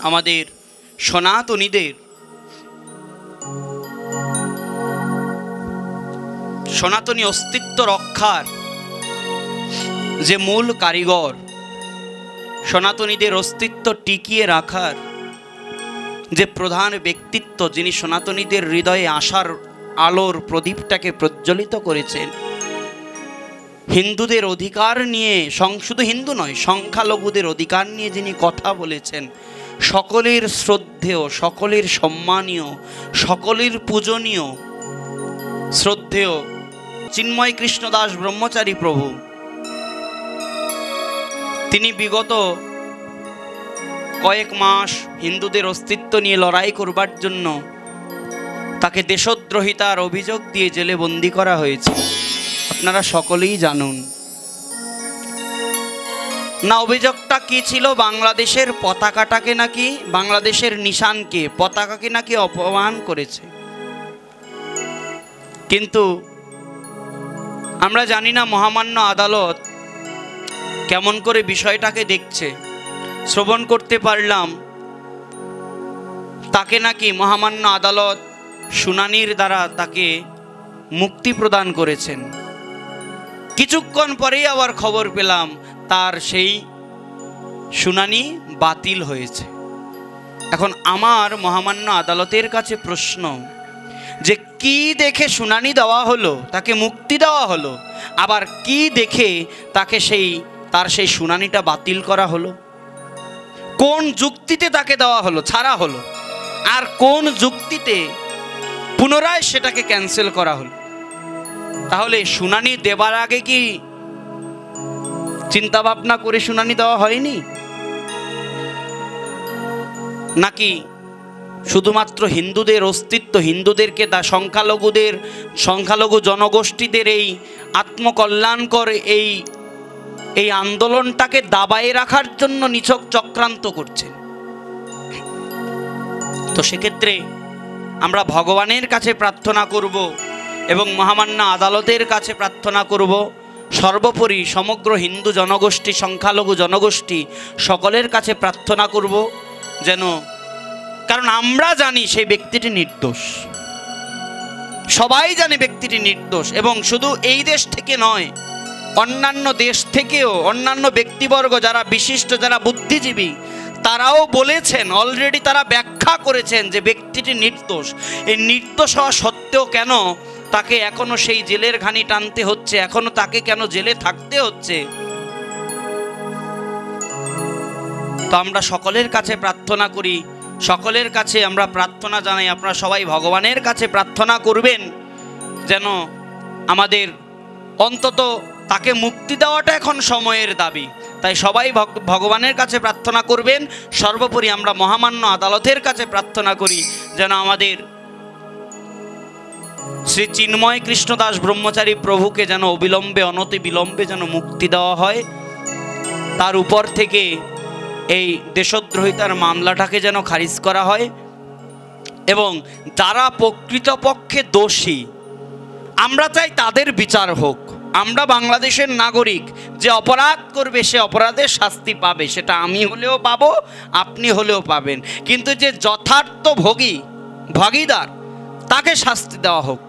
আমাদের সনাতনীদের সনাতনী অস্তিত্ব রক্ষার যে মূল কারিগর, সনাতনীদের অস্তিত্ব টিকিয়ে রাখার যে প্রধান ব্যক্তিত্ব, যিনি সনাতনীদের হৃদয়ে আশার আলোর প্রদীপটাকে প্রজ্বলিত করেছেন, হিন্দুদের অধিকার নিয়ে, শুধু হিন্দু নয়, সংখ্যালঘুদের অধিকার নিয়ে যিনি কথা বলেছেন, সকলের শ্রদ্ধেয়, সকলের সম্মানীয়, সকলের পূজনীয় শ্রদ্ধেয় চিন্ময় কৃষ্ণ দাস ব্রহ্মচারী প্রভু, তিনি বিগত কয়েক মাস হিন্দুদের অস্তিত্ব নিয়ে লড়াই করবার জন্য তাকে দেশদ্রোহিতার অভিযোগ দিয়ে জেলে বন্দি করা হয়েছে। আপনারা সকলেই জানুন না। অভিযোগটা কি ছিল? বাংলাদেশের পতাকাটাকে নাকি, বাংলাদেশের নিশানকে, পতাকাকে নাকি অপমান করেছে। কিন্তু আমরা জানি না মহামান্য আদালত কেমন করে বিষয়টাকে দেখছে। শ্রবণ করতে পারলাম তাকে নাকি মহামান্য আদালত শুনানির দ্বারা তাকে মুক্তি প্রদান করেছেন। কিছুক্ষণ পরেই আবার খবর পেলাম তার সেই শুনানি বাতিল হয়েছে। এখন আমার মহামান্য আদালতের কাছে প্রশ্ন, যে কি দেখে শুনানি দেওয়া হলো, তাকে মুক্তি দেওয়া হলো, আবার কি দেখে তাকে তার সেই শুনানিটা বাতিল করা হলো? কোন যুক্তিতে তাকে দেওয়া হলো, ছাড়া হলো, আর কোন যুক্তিতে পুনরায় সেটাকে ক্যান্সেল করা হলো? তাহলে শুনানি দেবার আগে কি চিন্তা ভাবনা করে শুনানি দেওয়া হয়নি? নাকি শুধুমাত্র হিন্দুদের অস্তিত্ব, হিন্দুদেরকে সংখ্যালঘু জনগোষ্ঠীদের এই আত্মকল্যাণকর এই আন্দোলনটাকে দাবায়ে রাখার জন্য নিছক চক্রান্ত করছেন? তো সেক্ষেত্রে আমরা ভগবানের কাছে প্রার্থনা করব এবং মহামান্য আদালতের কাছে প্রার্থনা করব, সর্বোপরি সমগ্র হিন্দু জনগোষ্ঠী, সংখ্যালঘু জনগোষ্ঠী সকলের কাছে প্রার্থনা করব যেন, কারণ আমরা জানি সেই ব্যক্তিটি নির্দোষ, সবাই জানে ব্যক্তিটি নির্দোষ, এবং শুধু এই দেশ থেকে নয়, অন্যান্য দেশ থেকেও অন্যান্য ব্যক্তিবর্গ যারা বিশিষ্ট, যারা বুদ্ধিজীবী, তারাও বলেছেন, অলরেডি তারা ব্যাখ্যা করেছেন যে ব্যক্তিটি নির্দোষ। এই নির্দোষ হওয়া সত্ত্বেও কেন তাকে এখনো সেই জেলের ঘানি টানতে হচ্ছে, এখনো তাকে কেন জেলে থাকতে হচ্ছে? তো আমরা সকলের কাছে প্রার্থনা করি, সকলের কাছে আমরা প্রার্থনা জানাই, আপনারা সবাই ভগবানের কাছে প্রার্থনা করবেন যেন আমাদের অন্তত তাকে মুক্তি দেওয়াটা এখন সময়ের দাবি। তাই সবাই ভগবানের কাছে প্রার্থনা করবেন। সর্বোপরি আমরা মহামান্য আদালতের কাছে প্রার্থনা করি যেন আমাদের শ্রী চিন্ময় কৃষ্ণ দাস ব্রহ্মচারী প্রভুকে যেন অবিলম্বে, অনতি বিলম্বে যেন মুক্তি দেওয়া হয়, তার উপর থেকে এই দেশদ্রোহিতার মামলাটাকে যেন খারিজ করা হয়, এবং যারা প্রকৃতপক্ষে দোষী আমরা চাই তাদের বিচার হোক। আমরা বাংলাদেশের নাগরিক, যে অপরাধ করবে সে অপরাধের শাস্তি পাবে, সেটা আমি হলেও পাবো, আপনি হলেও পাবেন, কিন্তু যে যথার্থ ভাগীদার তাকে শাস্তি দেওয়া হোক।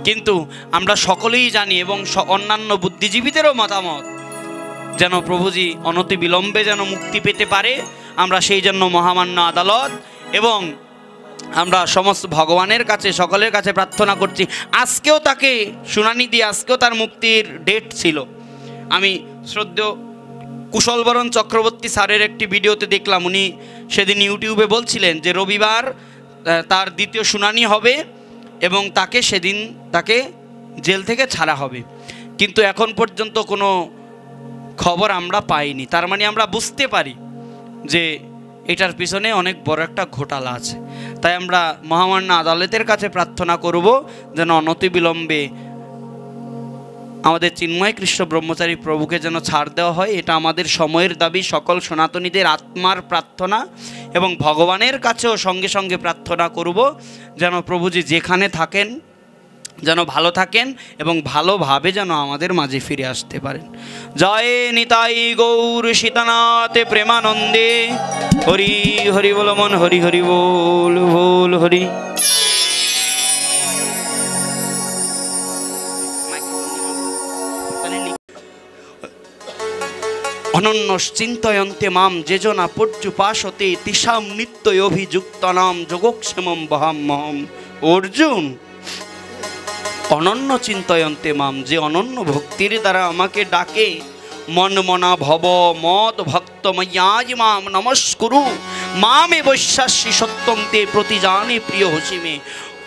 কিন্তু আমরা সকলেই জানি এবং অন্যান্য বুদ্ধিজীবীদেরও মতামত যেন প্রভুজি অনতি বিলম্বে যেন মুক্তি পেতে পারে। আমরা সেই জন্য মহামান্য আদালত এবং আমরা সমস্ত ভগবানের কাছে, সকলের কাছে প্রার্থনা করছি। আজকেও তাকে শুনানি দিয়ে, আজকেও তার মুক্তির ডেট ছিল। আমি শ্রদ্ধেয় কুশলবরণ চক্রবর্তী স্যারের একটি ভিডিওতে দেখলাম, উনি সেদিন ইউটিউবে বলছিলেন যে রবিবার তার দ্বিতীয় শুনানি হবে এবং সেদিন তাকে জেল থেকে ছাড়া হবে, কিন্তু এখন পর্যন্ত কোনো খবর আমরা পাইনি। তার মানে আমরা বুঝতে পারি যে এটার পিছনে অনেক বড় একটা ঘোটালা আছে। তাই আমরা মহামান্য আদালতের কাছে প্রার্থনা করব যেন অনতিবিলম্বে আমাদের চিন্ময় কৃষ্ণ ব্রহ্মচারী প্রভুকে যেন ছাড় দেওয়া হয়। এটা আমাদের সময়ের দাবি, সকল সনাতনীদের আত্মার প্রার্থনা, এবং ভগবানের কাছেও সঙ্গে সঙ্গে প্রার্থনা করব যেন প্রভুজি যেখানে থাকেন যেন ভালো থাকেন এবং ভালোভাবে যেন আমাদের মাঝে ফিরে আসতে পারেন। জয় নিতাই গৌর সীতানাথ প্রেমানন্দে। হরি হরি বল মন, হরি হরি বল বল হরি। অনন্যশ্চিন্তয়ন্তে মাম যেজনা পর্যুপাসতে তিসাম নিত্যয় অভিযুক্তানাম যোগক্ষেমম বহাম্যহম। অর্জুন, অনন্য চিন্তয়ন্তে মাম, যে অনন্য ভক্তির দ্বারা আমাকে ডাকে, মনমনা ভব মদ ভক্ত ময়্যাজ মাম নমস্কুরু মামে বৈশ্বাসী সত্যং তে প্রতিজানে প্রিয় হসিমে।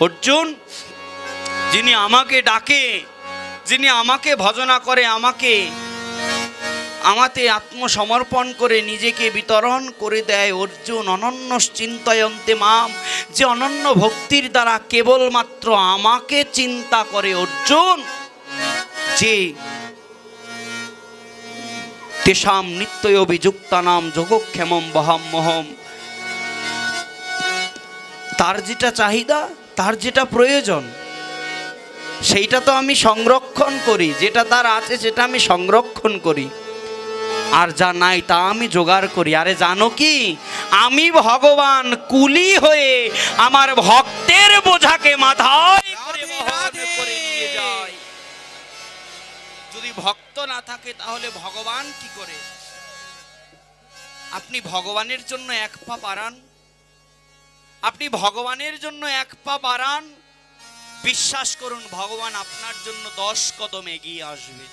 অর্জুন, যিনি আমাকে ডাকে, যিনি আমাকে ভজনা করে, আমাতে আত্মসমর্পণ করে নিজেকে বিতরণ করে দেয়, অর্জুন অনন্য চিন্তয়ন্তে মাম, যে অনন্য ভক্তির দ্বারা কেবলমাত্র আমাকে চিন্তা করে, অর্জুন যে তেষাম নিত্যয় অভিযুক্তানাম যোগক্ষেমম বহাম্যহম, তার যেটা চাহিদা, তার যেটা প্রয়োজন সেইটা তো আমি সংরক্ষণ করি, যেটা তার আছে সেটা আমি সংরক্ষণ করি, আর যা নাই তা আমি জোগাড় করি। আরে জানো কি, আমি ভগবান কুলি হয়ে আমার ভক্তের বোঝাকে মাথায় করে বহন করে নিয়ে যাই। যদি ভক্ত না থাকে তাহলে ভগবান কি করে? আপনি ভগবানের জন্য এক পা বাড়ান, আপনি ভগবানের জন্য এক পা বাড়ান, বিশ্বাস করুন ভগবান আপনার জন্য 10 কদম এগিয়ে আসবে।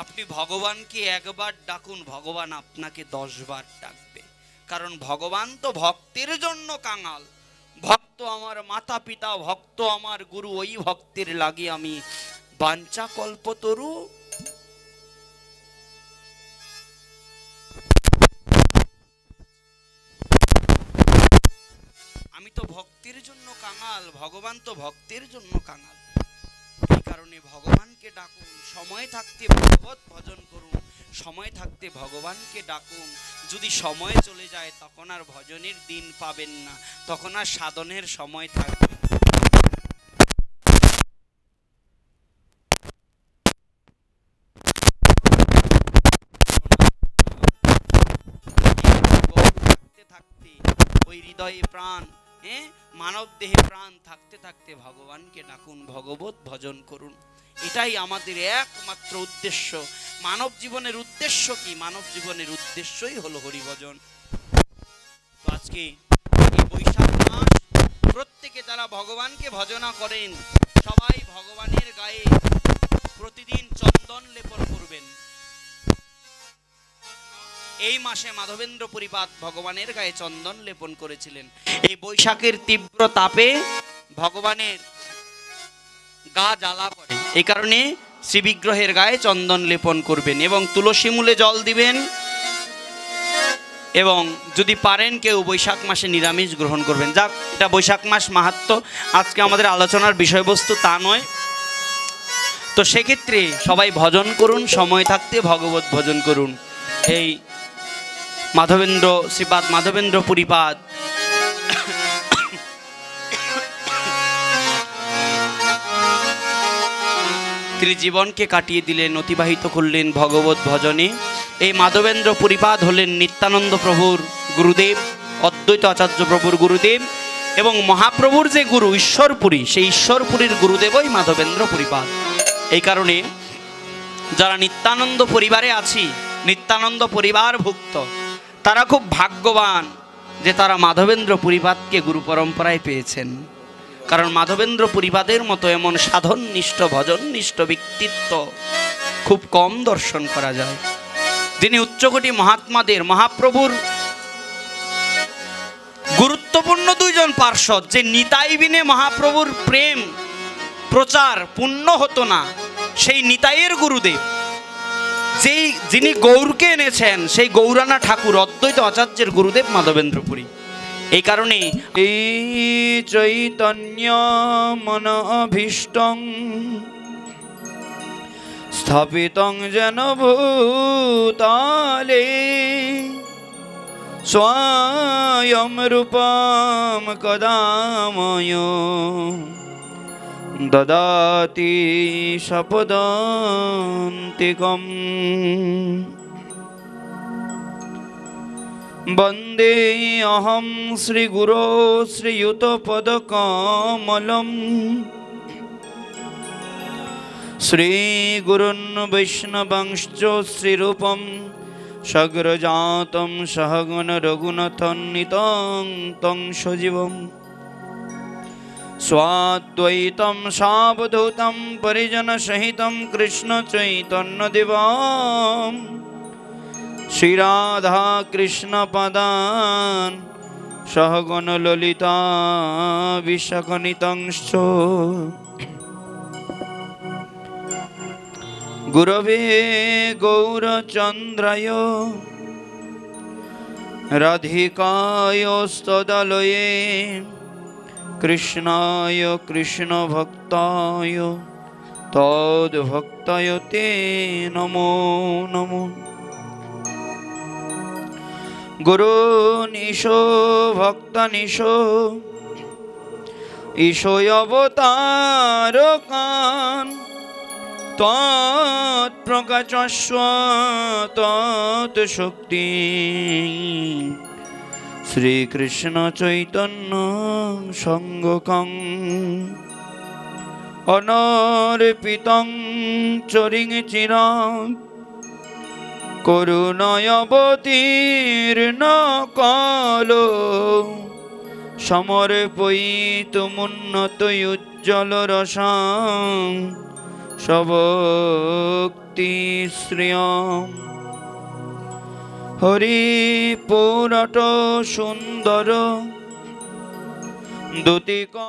আপনি ভগবানকে একবার ডাকুন, ভগবান আপনাকে 10 বার ডাকবে। কারণ ভগবান তো ভক্তের জন্য কাঙাল। ভক্ত আমার মাতা পিতা, ভক্ত আমার গুরু, ওই ভক্তের লাগি আমি বাঞ্ছা কল্পতরু। আমি তো ভক্তের জন্য কাঙাল, ভগবান তো ভক্তের জন্য কাঙাল। এই কারণে ভগবানকে ডাকুন, সময় থাকতে ভগবত ভজন করুন, সময় থাকতে ভগবানকে ডাকুন। যদি সময় চলে যায় তখন আর ভজনের দিন পাবেন না, তখন আর সাধনের সময় থাকবে। থাকতে থাকতে ওই হৃদয়ে প্রাণ, মানব দেহে প্রাণ থাকতে থাকতে ভগবানকে ডাকুন, ভগবত ভজন করুন। এটাই আমাদের একমাত্র উদ্দেশ্য। মানব জীবনের উদ্দেশ্য কি? মানব জীবনের উদ্দেশ্যই হলো হরিভজন। তো আজকে এই বৈশাখ মাস প্রত্যেকে যারা ভগবানকে ভজনা করেন সবাই ভগবানের গায়ে প্রতিদিন চন্দন লেপন করবেন। এই মাসে মাধবেন্দ্র পুরীপাদ ভগবানের গায়ে চন্দন লেপন করেছিলেন। এই বৈশাখের তীব্র তাপে ভগবানের গা জ্বালা করে, এই কারণে শ্রী বিগ্রহের গায়ে চন্দন লেপন করবেন এবং তুলসী মূলে জল দিবেন। এবং যদি পারেন কেউ বৈশাখ মাসে নিরামিষ গ্রহণ করবেন। যাক, এটা বৈশাখ মাস মাহাত্ম্য, আজকে আমাদের আলোচনার বিষয়বস্তু তা নয়। তো সেক্ষেত্রে সবাই ভজন করুন, সময় থাকতে ভগবত ভজন করুন। এই মাধবেন্দ্র শ্রীপাদ মাধবেন্দ্র পুরীপাদ তিনি জীবনকে কাটিয়ে দিলেন, অতিবাহিত করলেন ভগবত ভজনে। এই মাধবেন্দ্র পুরীপাদ হলেন নিত্যানন্দ প্রভুর গুরুদেব, অদ্বৈত আচার্য প্রভুর গুরুদেব এবং মহাপ্রভুর যে গুরু ঈশ্বরপুরী, সেই ঈশ্বরপুরীর গুরুদেবই মাধবেন্দ্র পুরীপাদ। এই কারণে যারা নিত্যানন্দ পরিবারে আছি, নিত্যানন্দ পরিবার ভুক্ত, তারা খুব ভাগ্যবান যে তারা মাধবেন্দ্র পুরীপাদকে গুরু পরম্পরায় পেয়েছেন। কারণ মাধবেন্দ্র পুরীপাদের মতো এমন সাধননিষ্ঠ ভজননিষ্ঠ ব্যক্তিত্ব খুব কম দর্শন করা যায়, যিনি উচ্চকোটি মহাত্মাদের, মহাপ্রভুর গুরুত্বপূর্ণ 2 জন পার্ষদ, যে নিতাই বিনে মহাপ্রভুর প্রেম প্রচার পূর্ণ হতো না, সেই নিতাইয়ের গুরুদেব, যিনি গৌরকে এনেছেন, সেই গৌরানা ঠাকুর অদ্বৈত আচার্যের গুরুদেব মাধবেন্দ্র পুরী। এই কারণে এই চৈতন্য মন অভীষ্টং স্থাপিতং যেন ভূতলে স্বয়ং রূপম কদাময় ददाति सपदान्तिकम् वन्दे अहं श्रीगुरो श्रीयुतपदकमलम् श्रीगुरुन् वैष्णवंश्च श्रीरूपं सग्रजातं सहगण रघुनाथान्वितं तं सजीवम् स्वाद्वैतं सावधूतं परिजनसहितं कृष्णचैतन्यदेवं श्रीराधा कृष्णपदान् सहगण ललिता विशाखान्वितांश्च गुरवे गौरचन्द्राय राधिकायस्तदालये कृष्णाय कृष्णभक्ताय तद्भक्ताय ते नमो नमो गुरुनिशो भक्तनिशो ईशोऽवतारकान् तत्प्रकाशस्व तत्शक्ति श्रीकृष्ण चैतन्य संघकं अनर्पितं चरिचिरात् करुणायावतीर्न कालो समर्पयितुमुन्नतयुज्ज्वलरसां सभक्तिश्रियम् हरिपुरट सुंदर दूतिका।